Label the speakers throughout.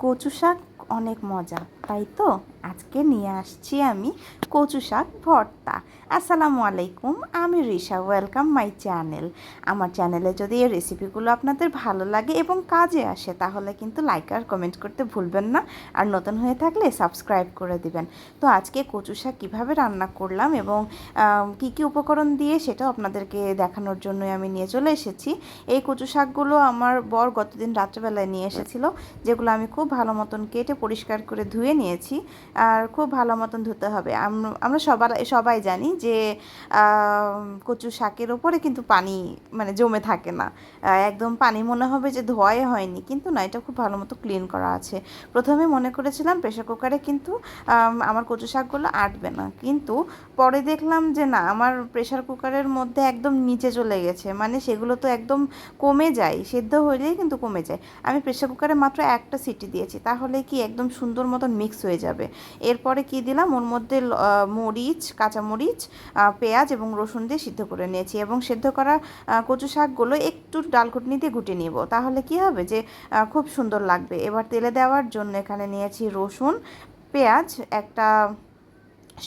Speaker 1: কচু শাক অনেক মজা, তাই তো আজকে নিয়ে আসছি আমি কচু শাক ভর্তা। আসসালামু আলাইকুম, আমি রিশা, ওয়েলকাম মাই চ্যানেল। আমার চ্যানেলে যদি এই রেসিপিগুলো আপনাদের ভালো লাগে এবং কাজে আসে তাহলে কিন্তু লাইক আর কমেন্ট করতে ভুলবেন না, আর নতুন হয়ে থাকলে সাবস্ক্রাইব করে দিবেন। তো আজকে কচু শাক কীভাবে রান্না করলাম এবং কী কী উপকরণ দিয়ে সেটাও আপনাদেরকে দেখানোর জন্যই আমি নিয়ে চলে এসেছি। এই কচু শাকগুলো আমার বর গতদিন রাত্রেবেলায় নিয়ে এসেছিলো, যেগুলো আমি খুব ভালো মতন কেটে পরিষ্কার করে ধুয়ে নিয়েছি। আর খুব ভালো মতন ধুতে হবে। আমরা সবাই জানি যে কচু শাকের ওপরে কিন্তু পানি মানে জমে থাকে না, একদম পানি মনে হবে যে ধোয়াই হয়নি, কিন্তু না, এটা খুব ভালো মতো ক্লিন করা আছে। প্রথমে মনে করেছিলাম প্রেশার কুকারে কিন্তু আমার কচু শাকগুলো আটবে না, কিন্তু পরে দেখলাম যে না, আমার প্রেশার কুকারের মধ্যে একদম নিচে চলে গেছে, মানে সেগুলো তো একদম কমে যায়, সেদ্ধ হলেই কিন্তু কমে যায়। আমি প্রেশার কুকারে মাত্র একটা সিটি দিয়েছি, তাহলে কি একদম সুন্দর মতন মিক্স হয়ে যাবে। এরপরে কি দিলাম, ওর মধ্যে মরিচ, কাঁচামরিচ, পেঁয়াজ এবং রসুন দিয়ে সিদ্ধ করে নিয়েছি, এবং সিদ্ধ করা কচু শাকগুলো একটু ডাল ঘুটনি দিয়ে ঘুটে নিব, তাহলে কি হবে যে খুব সুন্দর লাগবে। এবার তেলে দেওয়ার জন্য এখানে নিয়েছি রসুন, পেঁয়াজ, একটা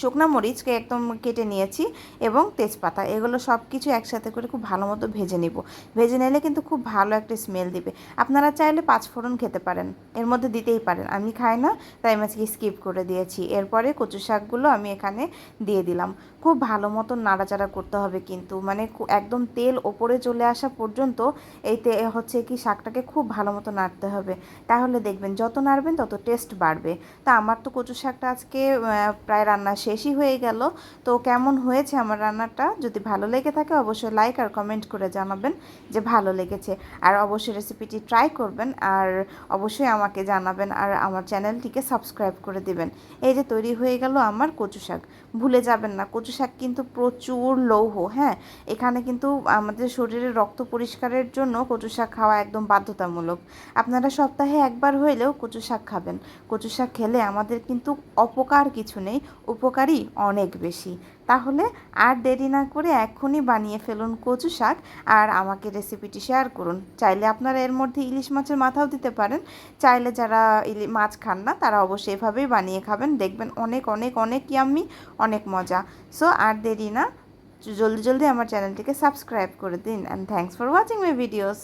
Speaker 1: শুকনো মরিচকে একদম কেটে নিয়েছি, এবং তেজপাতা, এগুলো সব কিছু একসাথে করে খুব ভালো মতো ভেজে নিব। ভেজে নিলে কিন্তু খুব ভালো একটা স্মেল দিবে। আপনারা চাইলে পাঁচফোড়ন খেতে পারেন, এর মধ্যে দিতেই পারেন, আমি খাই না তাই আমি আজকে স্কিপ করে দিয়েছি। এরপরে কচু শাকগুলো আমি এখানে দিয়ে দিলাম। খুব ভালো মতো নাড়াচাড়া করতে হবে, কিন্তু মানে একদম তেল ওপরে চলে আসা পর্যন্ত এই হচ্ছে কি শাকটাকে খুব ভালো মতো নাড়তে হবে, তাহলে দেখবেন যত নাড়বেন তত টেস্ট বাড়বে। তা আমার তো কচু শাকটা আজকে প্রায় রান্না শেষই হয়ে গেল। তো কেমন হয়েছে আমার রান্নাটা, যদি ভালো লেগে থাকে অবশ্যই লাইক আর কমেন্ট করে জানাবেন যে ভালো লেগেছে, আর অবশ্যই রেসিপিটি ট্রাই করবেন, আর অবশ্যই আমাকে জানাবেন, আর আমার চ্যানেলটিকে সাবস্ক্রাইব করে দিবেন। এই যে তৈরি হয়ে গেল আমার কচু শাক। ভুলে যাবেন না, কচু শাক কিন্তু প্রচুর লৌহ, হ্যাঁ, এখানে কিন্তু আমাদের শরীরের রক্ত পরিষ্কারের জন্য কচু শাক খাওয়া একদম বাধ্যতামূলক। আপনারা সপ্তাহে একবার হইলেও কচু শাক খাবেন। কচু শাক খেলে আমাদের কিন্তু অপকার কিছু নেই, উপকারী অনেক বেশি। তাহলে আর দেরি না করে এক্ষুনি বানিয়ে ফেলুন কচু শাক, আর আমাকে রেসিপিটি শেয়ার করুন। চাইলে আপনারা এর মধ্যে ইলিশ মাছের মাথাও দিতে পারেন, চাইলে যারা মাছ খান না তারা অবশ্যই এভাবেই বানিয়ে খাবেন, দেখবেন অনেক অনেক অনেক ইয়াম্মি, অনেক মজা। সো আর দেরি না, জলদি জলদি আমার চ্যানেলটিকে সাবস্ক্রাইব করে দিন, and thanks for watching my videos.